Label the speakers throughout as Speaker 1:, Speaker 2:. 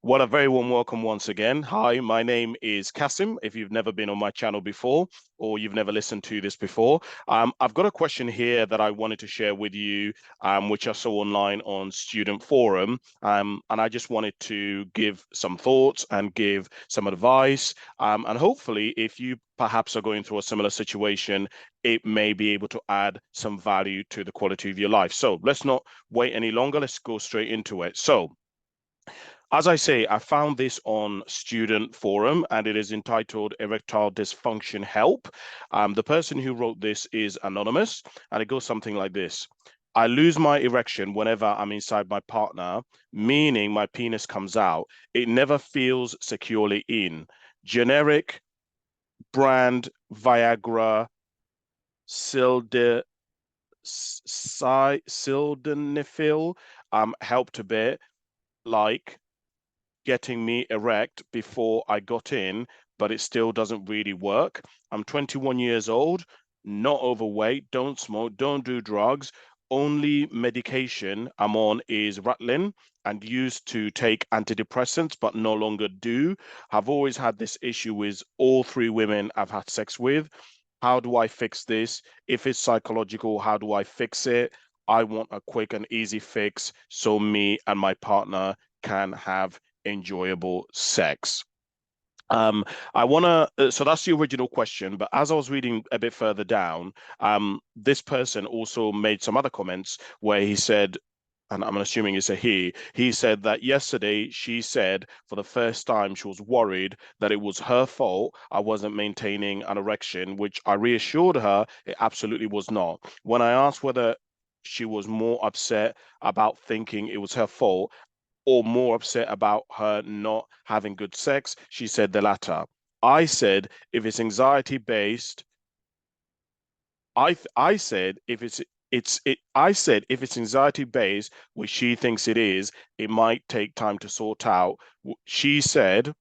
Speaker 1: Well, a very warm welcome once again. Hi, my name is Kasim. If you've never been on my channel before or you've never listened to this before, I've got a question here that I wanted to share with you, which I saw online on Student Forum. And I just wanted to give some thoughts and give some advice. And hopefully, if you perhaps are going through a similar situation, it may be able to add some value to the quality of your life. So let's not wait any longer. Let's go straight into it. So, as I say, I found this on Student Forum and it is entitled Erectile Dysfunction Help. The person who wrote this is anonymous and it goes something like this. I lose my erection whenever I'm inside my partner, meaning my penis comes out. It never feels securely in. Generic brand Viagra, silde, sildenafil helped a bit, like getting me erect before I got in, but it still doesn't really work. I'm 21 years old, not overweight, don't smoke, don't do drugs. Only medication I'm on is ritalin and used to take antidepressants, but no longer do. I've always had this issue with all three women I've had sex with. How do I fix this? If it's psychological, how do I fix it? I want a quick and easy fix so me and my partner can have enjoyable sex. Um, I want to, so that's the original question, but as I was reading a bit further down, this person also made some other comments where he said, and I'm assuming it's a he said that yesterday she said for the first time she was worried that it was her fault I wasn't maintaining an erection, which I reassured her it absolutely was not. When I asked whether she was more upset about thinking it was her fault, or more upset about her not having good sex, she said the latter. I said, if it's anxiety based, I said I said if it's anxiety based, which she thinks it is, it might take time to sort out. She said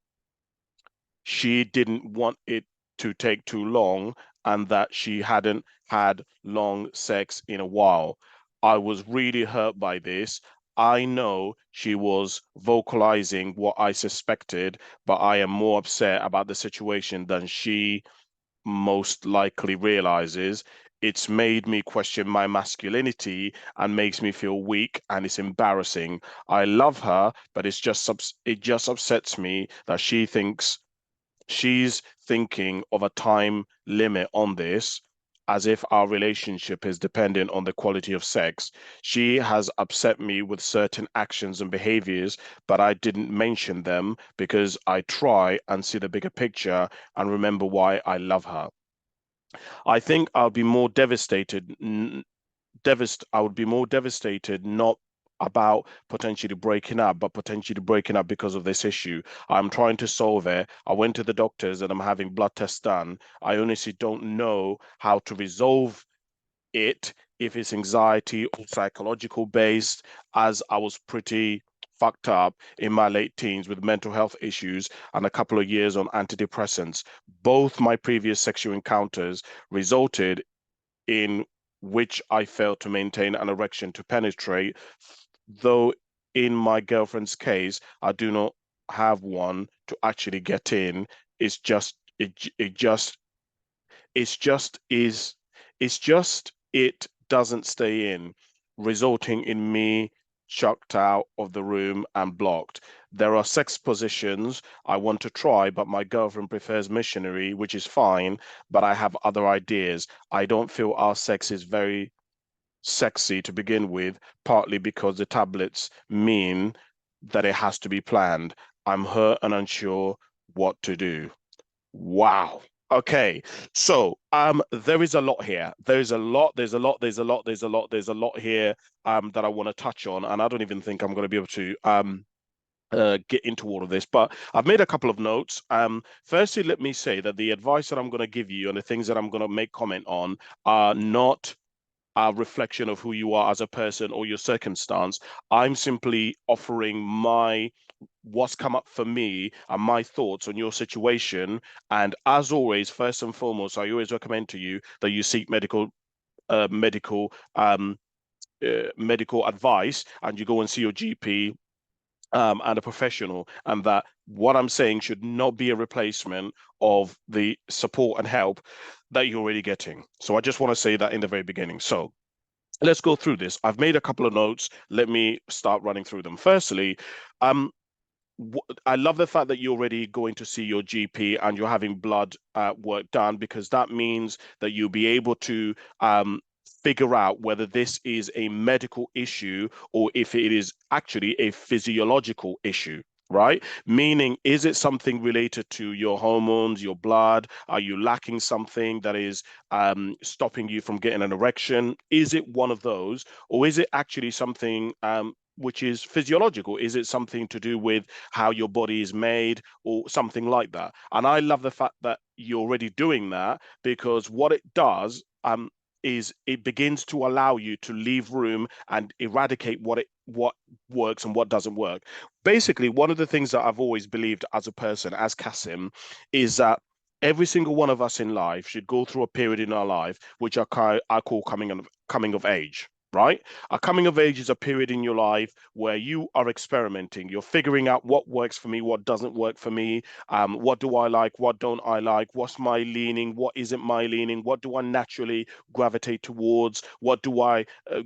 Speaker 1: she didn't want it to take too long and that she hadn't had long sex in a while. I was really hurt by this. I know she was vocalizing what I suspected, but I am more upset about the situation than she most likely realizes. It's made me question my masculinity and makes me feel weak, and it's embarrassing. I love her, but it just upsets me that she thinks she's thinking of a time limit on this, as if our relationship is dependent on the quality of sex. She has upset me with certain actions and behaviors, but I didn't mention them because I try and see the bigger picture and remember why I love her. I think I'll be more devastated. I would be more devastated not about potentially breaking up, but potentially breaking up because of this issue. I'm trying to solve it. I went to the doctors and I'm having blood tests done. I honestly don't know how to resolve it, if it's anxiety or psychological based, as I was pretty fucked up in my late teens with mental health issues and a couple of years on antidepressants. Both my previous sexual encounters resulted in which I failed to maintain an erection to penetrate, though in my girlfriend's case, I do not have one to actually get in. It's just it just it's just is it's just it doesn't stay in, resulting in me chucked out of the room and blocked. There are sex positions I want to try, but my girlfriend prefers missionary, which is fine, but I have other ideas. I don't feel our sex is very sexy to begin with, partly because the tablets mean that it has to be planned. I'm hurt and unsure what to do. Wow. Okay. So, there is a lot here. There's a lot here that I want to touch on, and I don't even think I'm going to be able to get into all of this, but I've made a couple of notes. Firstly, let me say that the advice that I'm going to give you and the things that I'm going to make comment on are not a reflection of who you are as a person or your circumstance. I'm simply offering my what's come up for me and my thoughts on your situation. And as always, first and foremost, I always recommend to you that you seek uh, medical, um, medical advice and you go and see your GP and a professional, and that what I'm saying should not be a replacement of the support and help that you're already getting. So I just want to say that in the very beginning. So let's go through this. I've made a couple of notes. Let me start running through them. Firstly, um, I love the fact that you're already going to see your GP and you're having blood work done, because that means that you'll be able to figure out whether this is a medical issue or if it is actually a physiological issue. Right? Meaning, is it something related to your hormones, your blood? Are you lacking something that is stopping you from getting an erection? Is it one of those? Or is it actually something which is physiological? Is it something to do with how your body is made or something like that? And I love the fact that you're already doing that, because what it does is it begins to allow you to leave room and eradicate what works and what doesn't work. Basically, one of the things that I've always believed as a person, as Kasim, is that every single one of us in life should go through a period in our life which I call coming of age. Right? A coming of age is a period in your life where you are experimenting. You're figuring out what works for me, what doesn't work for me. What do I like? What don't I like? What's my leaning? What isn't my leaning? What do I naturally gravitate towards? What do I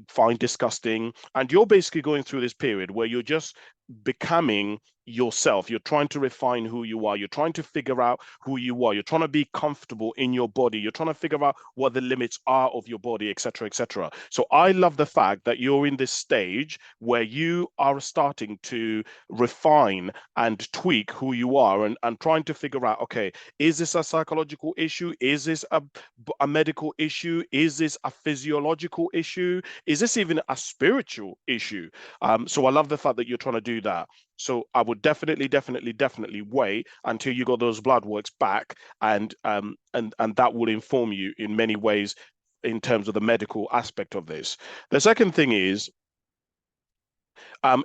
Speaker 1: find disgusting? And you're basically going through this period where you're just becoming yourself. You're trying to refine who you are. You're trying to figure out who you are. You're trying to be comfortable in your body. You're trying to figure out what the limits are of your body, etc., etc. So I love the fact that you're in this stage where you are starting to refine and tweak who you are, and trying to figure out, okay, is this a psychological issue? Is this a medical issue? Is this a physiological issue? Is this even a spiritual issue? So I love the fact that you're trying to do that. So I would definitely wait until you got those blood works back, and that will inform you in many ways in terms of the medical aspect of this. The second thing is and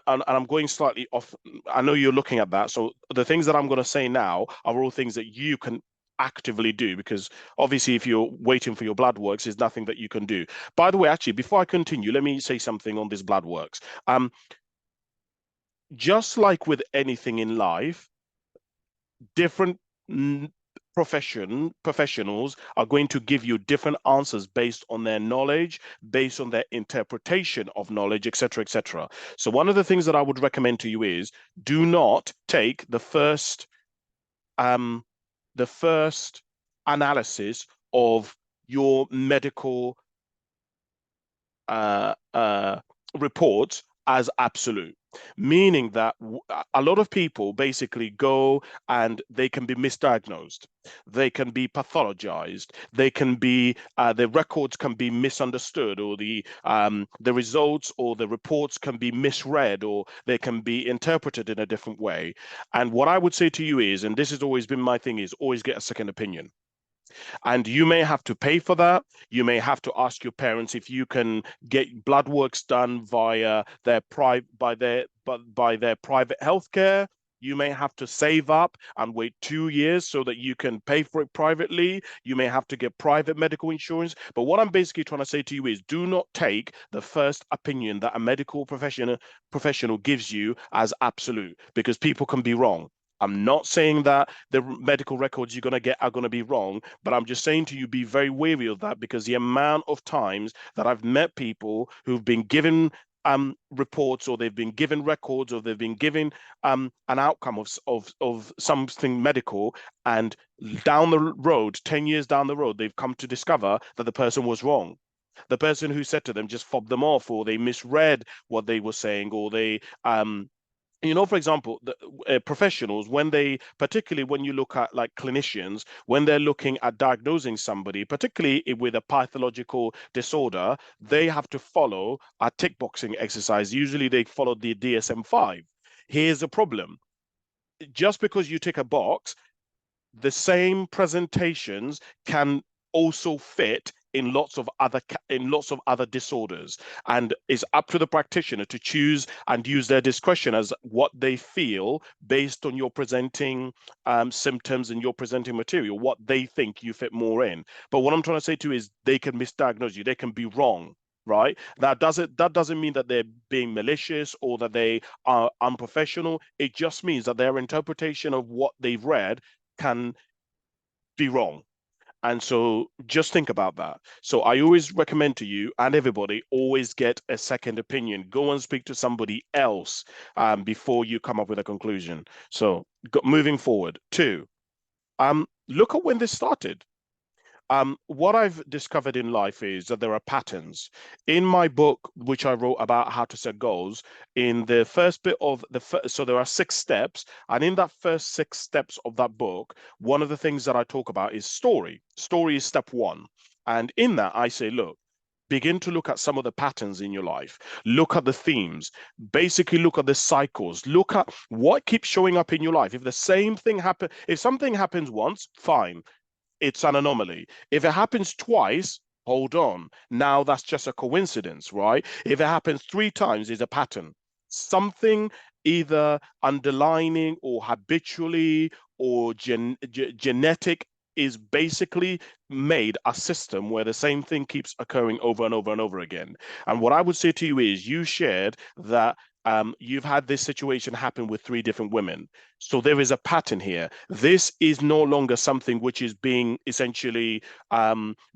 Speaker 1: I'm going slightly off. I know you're looking at that. So the things that I'm going to say now are all things that you can actively do, because obviously if you're waiting for your blood works, there's nothing that you can do. By the way, actually, before I continue, let me say something on this blood works. Just like with anything in life, different professionals are going to give you different answers based on their knowledge, based on their interpretation of knowledge, etc., etc. So one of the things that I would recommend to you is, do not take um the first analysis of your medical uh, uh, reports as absolute, meaning that a lot of people basically go and they can be misdiagnosed, they can be pathologized, they can be the records can be misunderstood, or the results or the reports can be misread, or they can be interpreted in a different way. And what I would say to you is, and this has always been my thing, is always get a second opinion. And you may have to pay for that. You may have to ask your parents if you can get blood works done via their by their private healthcare. You may have to save up and wait 2 years so that you can pay for it privately. You may have to get private medical insurance. But what I'm basically trying to say to you is, do not take the first opinion that a medical professional gives you as absolute, because people can be wrong. I'm not saying that the medical records you're going to get are going to be wrong, but I'm just saying to you, be very wary of that, because the amount of times that I've met people who've been given reports, or they've been given records, or they've been given an outcome of something medical, and down the road, 10 years down the road, they've come to discover that the person was wrong. The person who said to them just fobbed them off, or they misread what they were saying, or for example, the professionals, when they, particularly when you look at like clinicians, when they're looking at diagnosing somebody, particularly with a pathological disorder, they have to follow a tick boxing exercise. Usually they follow the DSM-5. Here's the problem. Just because you tick a box, the same presentations can also fit in lots of other disorders, and it's up to the practitioner to choose and use their discretion as what they feel based on your presenting symptoms and your presenting material, what they think you fit more in. But what I'm trying to say to you is, they can misdiagnose you, they can be wrong. right? That doesn't mean that they're being malicious or that they are unprofessional. It just means that their interpretation of what they've read can be wrong. And so just think about that. So I always recommend to you and everybody, always get a second opinion. Go and speak to somebody else before you come up with a conclusion. So moving forward, two, look at when this started. What I've discovered in life is that there are patterns. In my book, which I wrote about how to set goals, in the first bit of so there are 6 steps, and in that first 6 steps of that book, one of the things that I talk about is story. Story is step one, and in that I say, look. Begin to look at some of the patterns in your life. Look at the themes. Basically, look at the cycles. Look at what keeps showing up in your life. If the same thing happens, if something happens once, fine, it's an anomaly. If it happens twice, hold on. Now that's just a coincidence, right? If it happens 3 times, it's a pattern. Something either underlining or habitually or genetic is basically made a system where the same thing keeps occurring over and over and over again. And what I would say to you is you shared that you've had this situation happen with 3 different women. So there is a pattern here. This is no longer something which is being essentially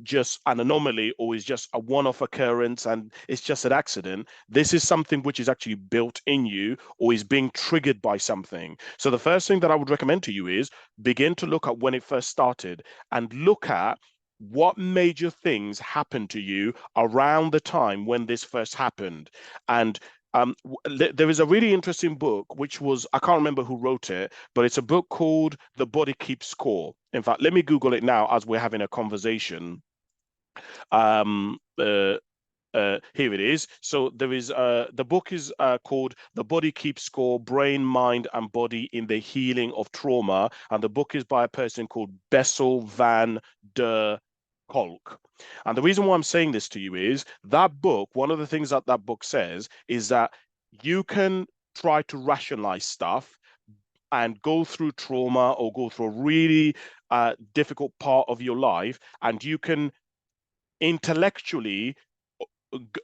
Speaker 1: just an anomaly or is just a one-off occurrence and it's just an accident. This is something which is actually built in you or is being triggered by something. So the first thing that I would recommend to you is begin to look at when it first started and look at what major things happened to you around the time when this first happened. And there is a really interesting book, which was, I can't remember who wrote it, but it's a book called The Body Keeps Score. In fact, let me Google it now as we're having a conversation. Um, uh, Here it is. So there is the book is called The Body Keeps Score: Brain, Mind, and Body in the Healing of Trauma, and the book is by a person called Bessel van der Kolk. And the reason why I'm saying this to you is that book, one of the things that that book says is that you can try to rationalize stuff and go through trauma or go through a really difficult part of your life, and you can intellectually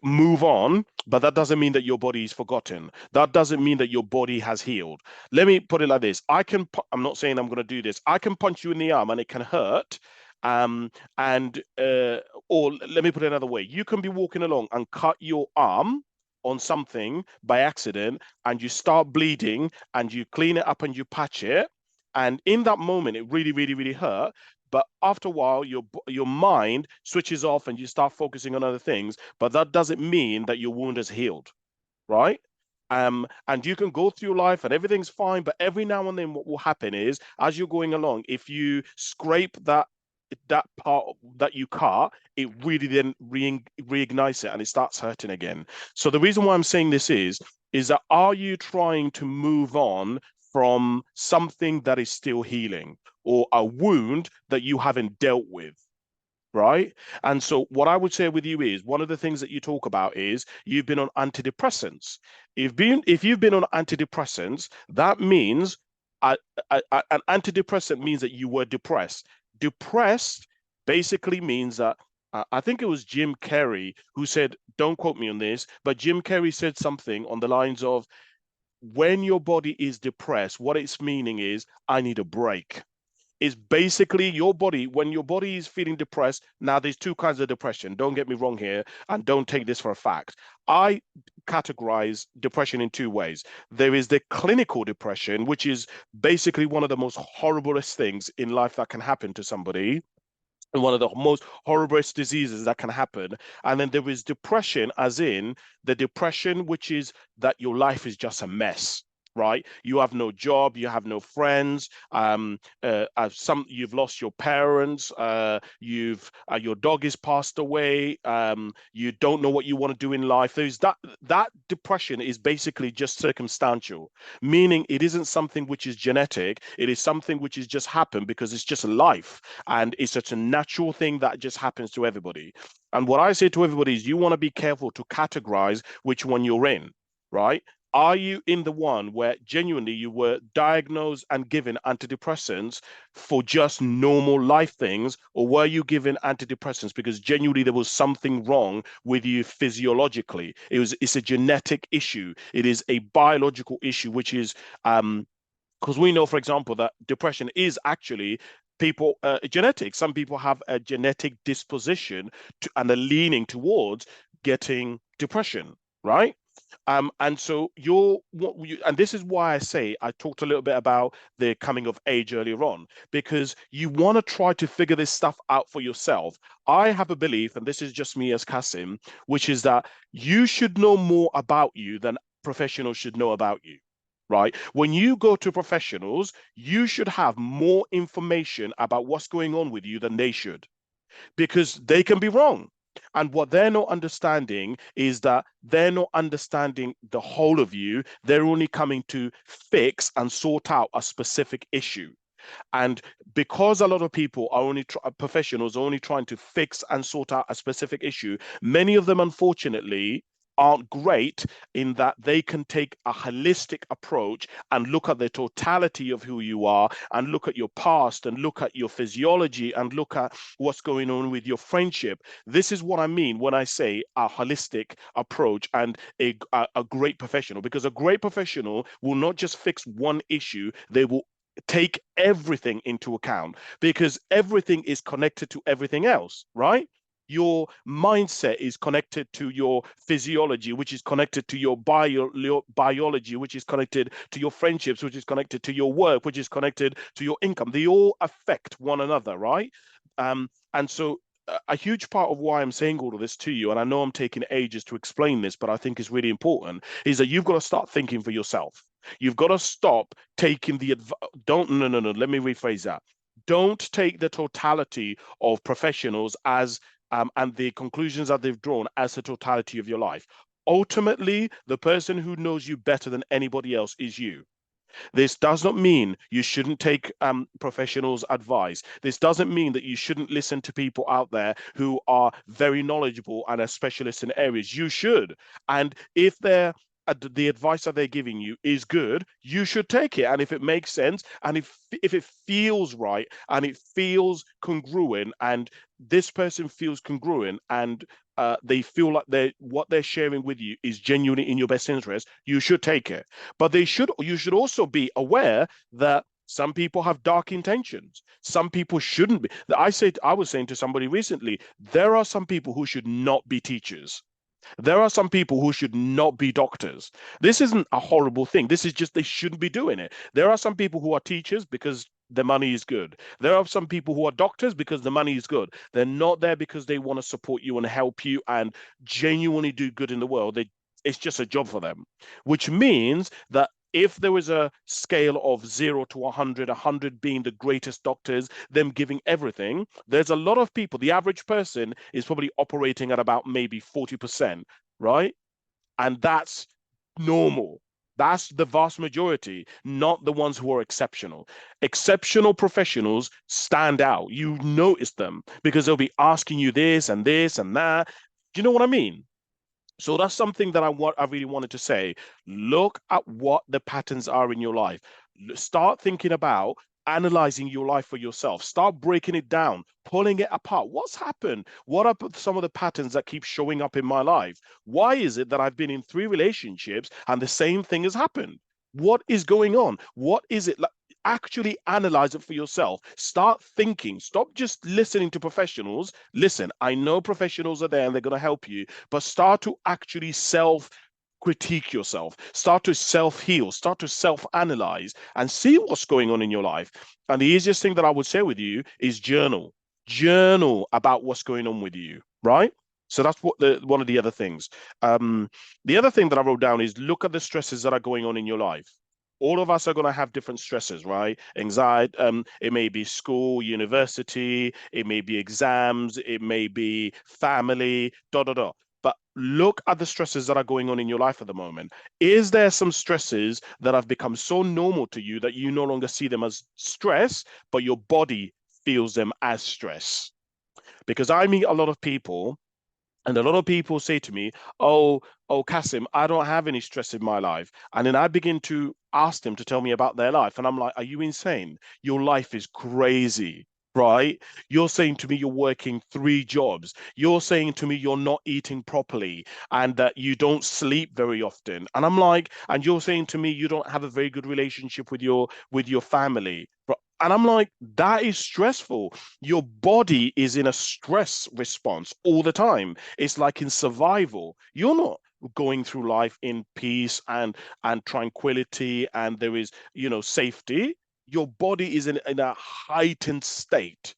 Speaker 1: move on, but that doesn't mean that your body is forgotten. That doesn't mean that your body has healed. Let me put it like this. I'm not saying I'm going to do this. I can punch you in the arm and it can hurt. Um, and or let me put it another way. You can be walking along and cut your arm on something by accident and you start bleeding and you clean it up and you patch it. And in that moment, it really, really, really hurt. But after a while, your mind switches off and you start focusing on other things. But that doesn't mean that your wound is healed, right? And you can go through your life and everything's fine, but every now and then what will happen is as you're going along, if you scrape that part that you cut, it really then reignites it and it starts hurting again. So the reason why I'm saying this is that are you trying to move on from something that is still healing or a wound that you haven't dealt with? Right. And so, what I would say with you is one of the things that you talk about is you've been on antidepressants. If you've been on antidepressants, that means uh, an antidepressant means that you were depressed. Depressed basically means that I think it was Jim Carrey who said, don't quote me on this, but Jim Carrey said something on the lines of, when your body is depressed, what it's meaning is, I need a break. Is basically your body, when your body is feeling depressed. Now, there's 2 kinds of depression. Don't get me wrong here, and don't take this for a fact. I categorize depression in 2 ways. There is the clinical depression, which is basically one of the most horriblest things in life that can happen to somebody, and one of the most horriblest diseases that can happen. And then there is depression, as in the depression, which is that your life is just a mess. Right, you have no job, you have no friends. You've lost your parents. Your dog has passed away. You don't know what you want to do in life. There's that depression is basically just circumstantial, meaning it isn't something which is genetic. It is something which has just happened because it's just life, and it's such a natural thing that just happens to everybody. And what I say to everybody is you want to be careful to categorize which one you're in, right? Are you in the one where genuinely you were diagnosed and given antidepressants for just normal life things, or were you given antidepressants because genuinely there was something wrong with you physiologically? It's a genetic issue. It is a biological issue, which is because we know, for example, that depression is actually people genetics. Some people have a genetic disposition and a leaning towards getting depression, right? And so and this is why I say I talked a little bit about the coming of age earlier on, because you want to try to figure this stuff out for yourself. I have a belief, and this is just me as Kasim, which is that you should know more about you than professionals should know about you. Right? When you go to professionals, you should have more information about what's going on with you than they should, because they can be wrong. And what they're not understanding is that they're not understanding the whole of you. They're only coming to fix and sort out a specific issue. And because a lot of people are professionals are only trying to fix and sort out a specific issue, many of them, unfortunately, aren't great in that they can take a holistic approach and look at the totality of who you are, and look at your past, and look at your physiology, and look at what's going on with your friendship. This is what I mean when I say a holistic approach and a great professional, because a great professional will not just fix one issue, they will take everything into account, because everything is connected to everything else, right? Your mindset is connected to your physiology, which is connected to your biology, which is connected to your friendships, which is connected to your work, which is connected to your income. They all affect one another, right? And so a huge part of why I'm saying all of this to you, and I know I'm taking ages to explain this, but I think it's really important, is that you've got to start thinking for yourself. You've got to stop taking the advice. Don't, no, no, no. Let me rephrase that. Don't take the totality of professionals as and the conclusions that they've drawn as the totality of your life. Ultimately, the person who knows you better than anybody else is you. This does not mean you shouldn't take professionals' advice. This doesn't mean that you shouldn't listen to people out there who are very knowledgeable and are specialists in areas. You should. And if the advice that they're giving you is good, you should take it. And if it makes sense, and if it feels right, and it feels congruent, and this person feels congruent, and they feel like what they're sharing with you is genuinely in your best interest, you should take it. But you should also be aware that some people have dark intentions. Some people shouldn't be. I was saying to somebody recently, there are some people who should not be teachers. There are some people who should not be doctors. This isn't a horrible thing. This is just they shouldn't be doing it. There are some people who are teachers because the money is good. There are some people who are doctors because the money is good. They're not there because they want to support you and help you and genuinely do good in the world. It's just a job for them, which means that if there was a scale of 0 to 100, 100 being the greatest doctors, them giving everything, there's a lot of people. The average person is probably operating at about maybe 40%, right? And that's normal. That's the vast majority, not the ones who are exceptional. Exceptional professionals stand out. You notice them because they'll be asking you this and this and that. Do you know what I mean? So that's something that I really wanted to say. Look at what the patterns are in your life. Start thinking about analyzing your life for yourself. Start breaking it down, pulling it apart. What's happened? What are some of the patterns that keep showing up in my life? Why is it that I've been in 3 relationships and the same thing has happened? What is going on? What is it like? Actually analyze it for yourself. Start thinking. Stop just listening to professionals. Listen, I know professionals are there and they're going to help you, but start to actually self critique yourself, start to self heal, start to self analyze and see what's going on in your life. And the easiest thing that I would say with you is journal about what's going on with you, right? So that's one of the other things. The other thing that I wrote down is look at the stresses that are going on in your life. All of us are going to have different stresses, right? Anxiety, it may be school, university, it may be exams, it may be family, da da da. But look at the stresses that are going on in your life at the moment. Is there some stresses that have become so normal to you that you no longer see them as stress, but your body feels them as stress? Because I meet a lot of people And a lot of people say to me, "Oh, oh, Kasim, I don't have any stress in my life." And then I begin to ask them to tell me about their life. And I'm like, "Are you insane? Your life is crazy." Right? You're saying to me you're working three jobs. You're saying to me you're not eating properly and that you don't sleep very often. And I'm like, and you're saying to me you don't have a very good relationship with your family. And I'm like, that is stressful. Your body is in a stress response all the time. It's like in survival. You're not going through life in peace and tranquility, and there is, safety. Your body is in a heightened state.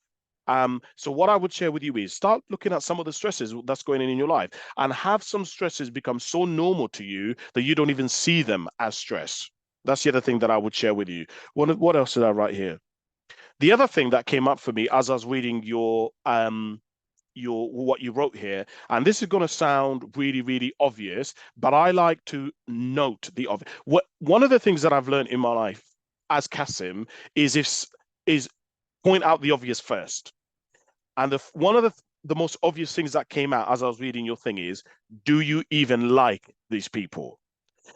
Speaker 1: So what I would share with you is start looking at some of the stresses that's going on in your life, and have some stresses become so normal to you that you don't even see them as stress. That's the other thing that I would share with you. What else did I write here? The other thing that came up for me as I was reading your what you wrote here, and this is going to sound really, really obvious, but I like to note the obvious. One of the things that I've learned in my life as Kasim is point out the obvious first. And one of the most obvious things that came out as I was reading your thing is, do you even like these people?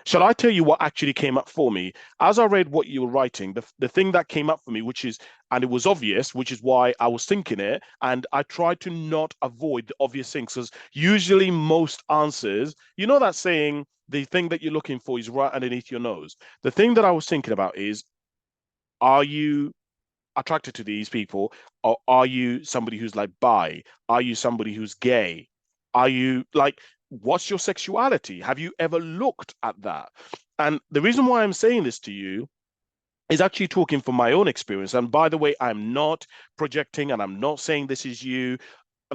Speaker 1: Shall I tell you what actually came up for me? As I read what you were writing, the thing that came up for me, which is, and it was obvious, which is why I was thinking it, and I tried to not avoid the obvious things, because usually most answers, you know that saying, the thing that you're looking for is right underneath your nose. The thing that I was thinking about is, are you attracted to these people, or are you somebody who's like bi? Are you somebody who's gay? Are you like, what's your sexuality? Have you ever looked at that? And the reason why I'm saying this to you is actually talking from my own experience. And by the way, I'm not projecting and I'm not saying this is you.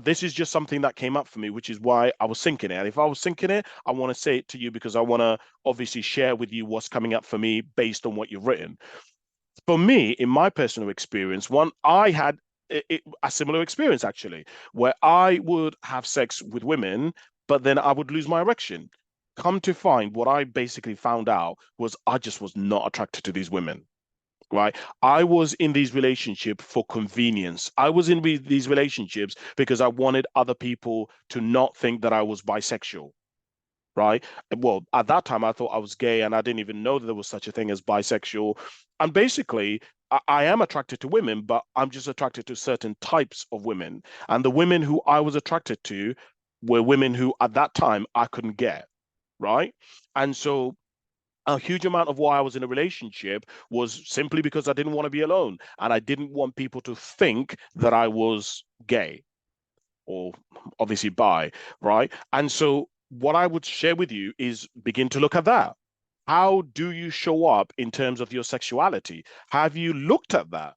Speaker 1: This is just something that came up for me, which is why I was thinking it. And if I was thinking it, I want to say it to you because I want to obviously share with you what's coming up for me based on what you've written. For me, in my personal experience, I had a similar experience actually, where I would have sex with women, but then I would lose my erection. Come to find, what I basically found out was I just was not attracted to these women. Right. I was in these relationships for convenience. I was in these relationships because I wanted other people to not think that I was bisexual, right? Well, at that time, I thought I was gay and I didn't even know that there was such a thing as bisexual. And basically, I am attracted to women, but I'm just attracted to certain types of women. And the women who I was attracted to were women who at that time I couldn't get, right? And so a huge amount of why I was in a relationship was simply because I didn't want to be alone and I didn't want people to think that I was gay or obviously bi, right? And so what I would share with you is begin to look at that. How do you show up in terms of your sexuality? Have you looked at that?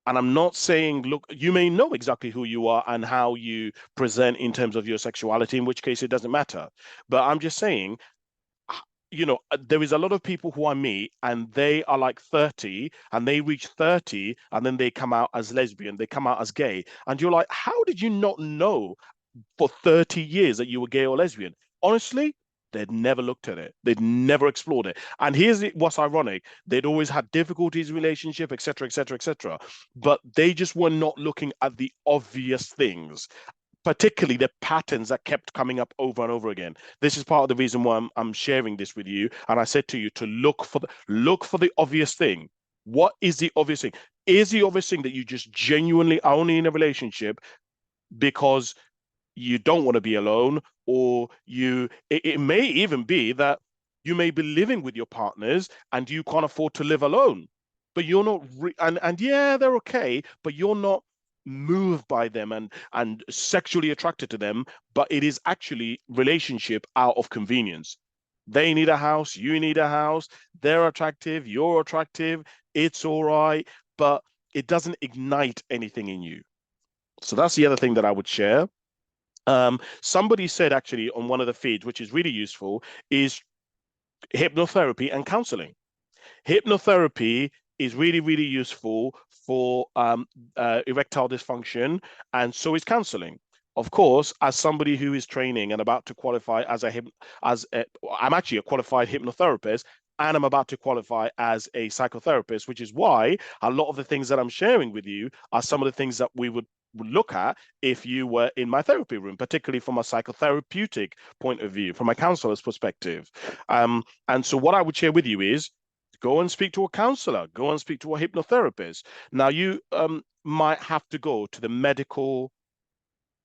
Speaker 1: And I'm not saying, look, you may know exactly who you are and how you present in terms of your sexuality, in which case it doesn't matter. But I'm just saying, there is a lot of people who I meet and they are like 30 and they reach 30 and then they come out as lesbian, they come out as gay. And you're like, how did you not know for 30 years that you were gay or lesbian? Honestly, they'd never looked at it. They'd never explored it. And what's ironic. They'd always had difficulties in relationship, etc., etc., etc. But they just were not looking at the obvious things, particularly the patterns that kept coming up over and over again. This is part of the reason why I'm sharing this with you. And I said to you to look for the obvious thing. What is the obvious thing? Is the obvious thing that you just genuinely are only in a relationship because you don't want to be alone, or it may even be that you may be living with your partners and you can't afford to live alone, but you're not and yeah, they're okay, but you're not moved by them and sexually attracted to them, but it is actually relationship out of convenience. They need a house, you need a house, they're attractive, you're attractive, it's all right, but it doesn't ignite anything in you. So that's the other thing that I would share. Somebody said actually on one of the feeds, which is really useful, is hypnotherapy and counseling. Hypnotherapy is really, really useful for erectile dysfunction, and so is counseling. Of course, as somebody who is training and about to qualify I'm actually a qualified hypnotherapist, and I'm about to qualify as a psychotherapist, which is why a lot of the things that I'm sharing with you are some of the things that we would look at if you were in my therapy room, particularly from a psychotherapeutic point of view, from a counselor's perspective. And so what I would share with you is go and speak to a counselor, go and speak to a hypnotherapist. Now, you might have to go to the medical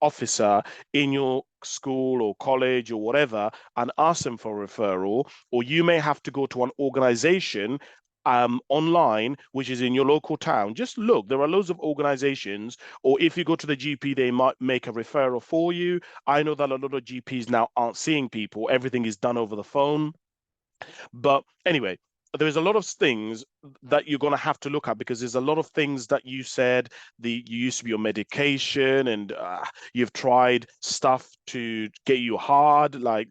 Speaker 1: officer in your school or college or whatever and ask them for a referral, or you may have to go to an organization online, which is in your local town. Just look, there are loads of organizations, or if you go to the GP, they might make a referral for you. I know that a lot of GPs now aren't seeing people, everything is done over the phone. But anyway, there's a lot of things that you're going to have to look at because there's a lot of things that you said. You used to be on medication, and you've tried stuff to get you hard, like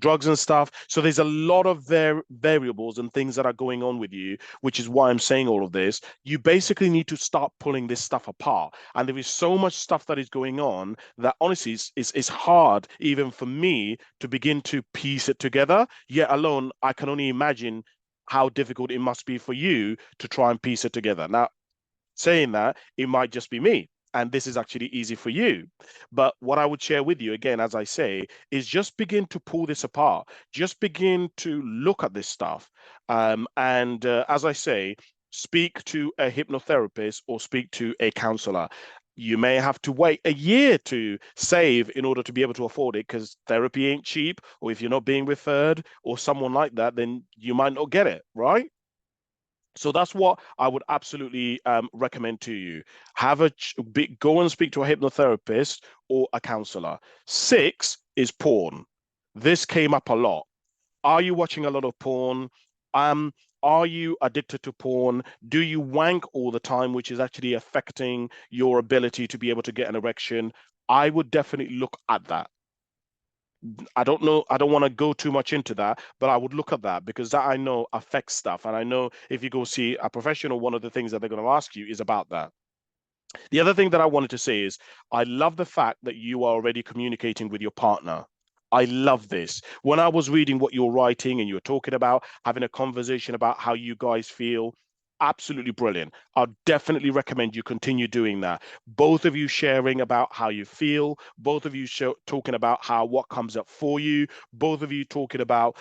Speaker 1: drugs and stuff. So there's a lot of variables and things that are going on with you, which is why I'm saying all of this. You basically need to start pulling this stuff apart, and there is so much stuff that is going on that honestly it's hard even for me to begin to piece it together. Yet alone, I can only imagine how difficult it must be for you to try and piece it together. Now, saying that, it might just be me. And this is actually easy for you. But what I would share with you, again, as I say, is just begin to pull this apart. Just begin to look at this stuff. And as I say, speak to a hypnotherapist or speak to a counselor. You may have to wait a year to save in order to be able to afford it because therapy ain't cheap. Or if you're not being referred or someone like that, then you might not get it, right? So that's what I would absolutely recommend to you. Go and speak to a hypnotherapist or a counselor. Six is porn. This came up a lot. Are you watching a lot of porn? Um, are you addicted to porn? Do you wank all the time, which is actually affecting your ability to be able to get an erection? I would definitely look at that. I don't know, I don't want to go too much into that, but I would look at that because that I know affects stuff. And I know if you go see a professional, one of the things that they're going to ask you is about that. The other thing that I wanted to say is I love the fact that you are already communicating with your partner. I love this. When I was reading what you're writing and you're talking about having a conversation about how you guys feel, absolutely brilliant. I'll definitely recommend you continue doing that. Both of you sharing about how you feel, both of you talking about how what comes up for you, both of you talking about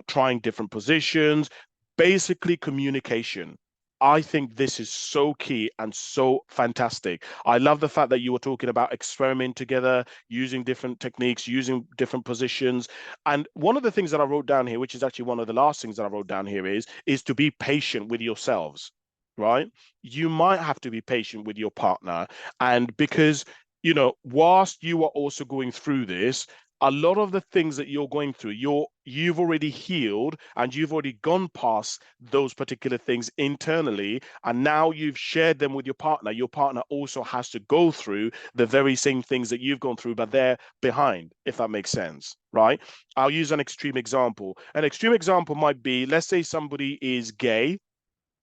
Speaker 1: trying different positions, basically communication. I think this is so key and so fantastic. I love the fact that you were talking about experiment together, using different techniques, using different positions. And one of the things that I wrote down here, which is actually one of the last things that I wrote down here, is to be patient with yourselves, right? You might have to be patient with your partner. And because, whilst you are also going through this, a lot of the things that you're going through, you've already healed and you've already gone past those particular things internally, and now you've shared them with your partner. Your partner also has to go through the very same things that you've gone through, but they're behind, if that makes sense, right? I'll use an extreme example. An extreme example might be, let's say somebody is gay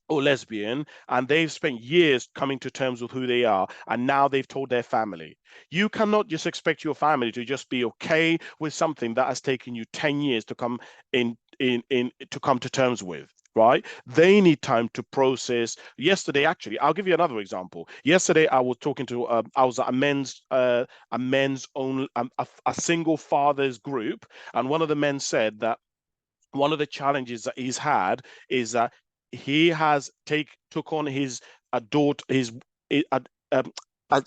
Speaker 1: or lesbian, and they've spent years coming to terms with who they are, and now they've told their family. You cannot just expect your family to just be okay with something that has taken you 10 years to come in to come to terms with. Right? They need time to process. Yesterday, actually, I'll give you another example. Yesterday, I was talking to, I was at a men's own, a single fathers group, and one of the men said that one of the challenges that he's had is that he has took on his a daughter his a, um,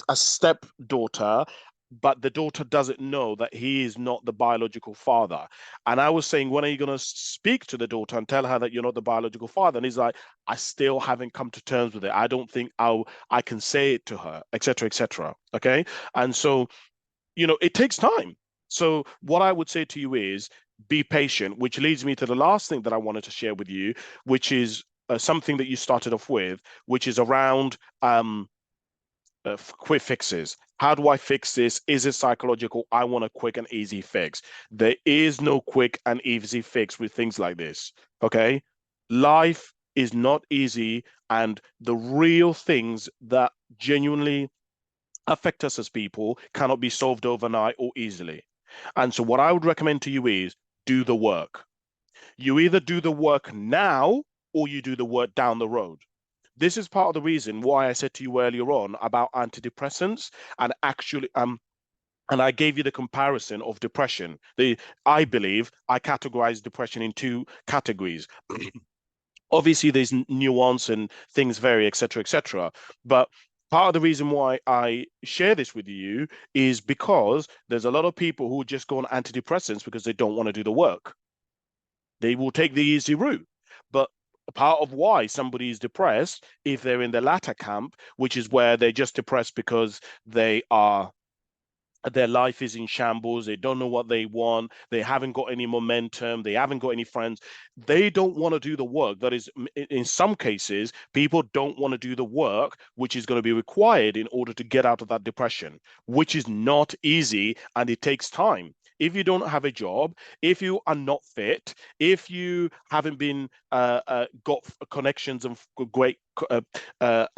Speaker 1: a stepdaughter, but the daughter doesn't know that he is not the biological father. And I was saying, when are you going to speak to the daughter and tell her that you're not the biological father? And he's like, I still haven't come to terms with it. I don't think I can say it to her, etc., etc. Okay, and so it takes time. So what I would say to you is be patient, which leads me to the last thing that I wanted to share with you, which is something that you started off with, which is around quick fixes. How do I fix this? Is it psychological? I want a quick and easy fix. There is no quick and easy fix with things like this. Okay. Life is not easy, and the real things that genuinely affect us as people cannot be solved overnight or easily. And so, what I would recommend to you is do the work. You either do the work now or you do the work down the road. this is part of the reason why I said to you earlier on about antidepressants and actually and I gave you the comparison of depression. I believe I categorize depression in two categories. Obviously, there's nuance and things vary, etc., etc. But part of the reason why I share this with you is because there's a lot of people who just go on antidepressants because they don't want to do the work. They will take the easy route. But part of why somebody is depressed, if they're in the latter camp, which is where they're just depressed because their life is in shambles. They don't know what they want. They haven't got any momentum. They haven't got any friends. They don't want to do the work. That is, in some cases, people don't want to do the work which is going to be required in order to get out of that depression, which is not easy and it takes time. If you don't have a job, if you are not fit, if you haven't been got connections and great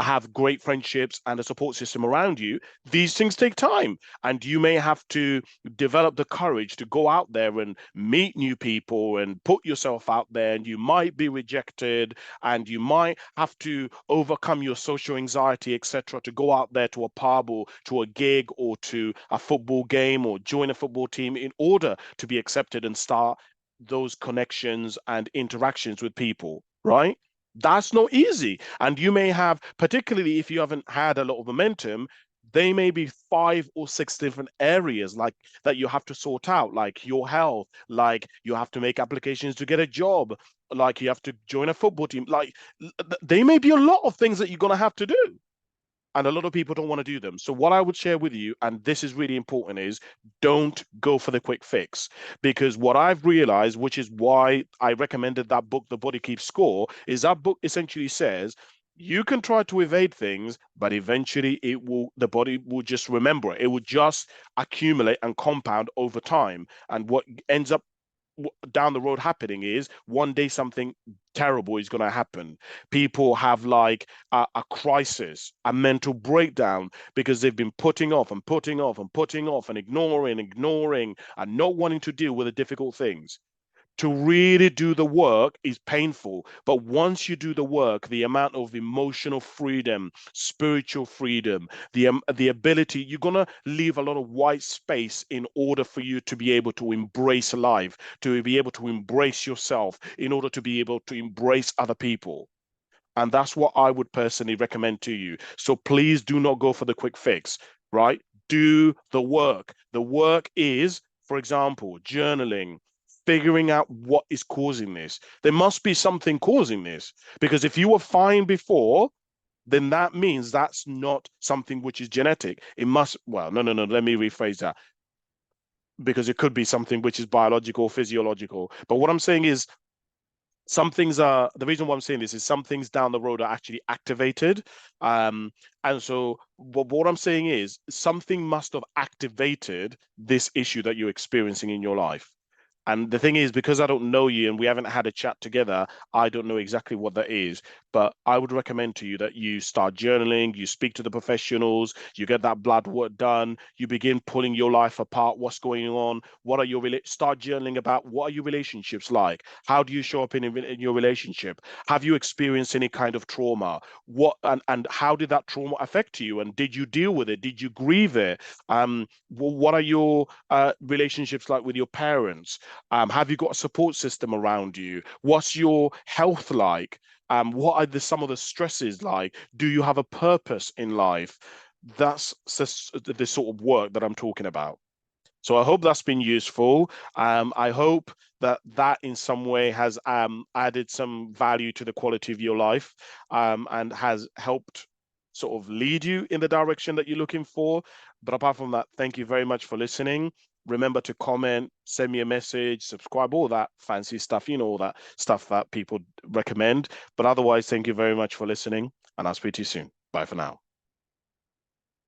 Speaker 1: have great friendships and a support system around you, these things take time, and you may have to develop the courage to go out there and meet new people and put yourself out there, and you might be rejected and you might have to overcome your social anxiety, etc., to go out there to a pub or to a gig or to a football game or join a football team in order to be accepted and start those connections and interactions with people, right? That's not easy. And you may have, particularly if you haven't had a lot of momentum, they may be 5 or 6 different areas like that you have to sort out, like your health, like you have to make applications to get a job, like you have to join a football team. Like they may be a lot of things that you're going to have to do, and a lot of people don't want to do them. So what I would share with you, and this is really important, is don't go for the quick fix. Because what I've realized, which is why I recommended that book, The Body Keeps Score, is that book essentially says you can try to evade things, but eventually the body will just remember it. It will just accumulate and compound over time. And what ends up down the road happening is one day something terrible is going to happen. People have like a crisis, a mental breakdown, because they've been putting off and putting off and putting off and ignoring and not wanting to deal with the difficult things. To really do the work is painful, but once you do the work, the amount of emotional freedom, spiritual freedom, the ability, you're gonna leave a lot of white space in order for you to be able to embrace life, to be able to embrace yourself, in order to be able to embrace other people. And that's what I would personally recommend to you. So please do not go for the quick fix, right? Do the work. The work is, for example, journaling, figuring out what is causing this. There must be something causing this, because if you were fine before, then that means that's not something which is genetic. It must, well, no, let me rephrase that, because it could be something which is biological, physiological. But what I'm saying is, some things are, the reason why I'm saying this is some things down the road are actually activated. And so what I'm saying is something must have activated this issue that you're experiencing in your life. And the thing is, because I don't know you and we haven't had a chat together, I don't know exactly what that is. But I would recommend to you that you start journaling, you speak to the professionals, you get that blood work done, you begin pulling your life apart, what's going on, what are your start journaling about what are your relationships like? How do you show up in your relationship? Have you experienced any kind of trauma? What and how did that trauma affect you? And did you deal with it? Did you grieve it? What are your relationships like with your parents? Have you got a support system around you? What's your health like? What are some of the stresses like? Do you have a purpose in life? That's the sort of work that I'm talking about. So I hope that's been useful. I hope that that in some way has added some value to the quality of your life, and has helped sort of lead you in the direction that you're looking for. But apart from that, thank you very much for listening. Remember to comment, send me a message, subscribe, all that fancy stuff, all that stuff that people recommend. But otherwise, thank you very much for listening, and I'll speak to you soon. Bye for now.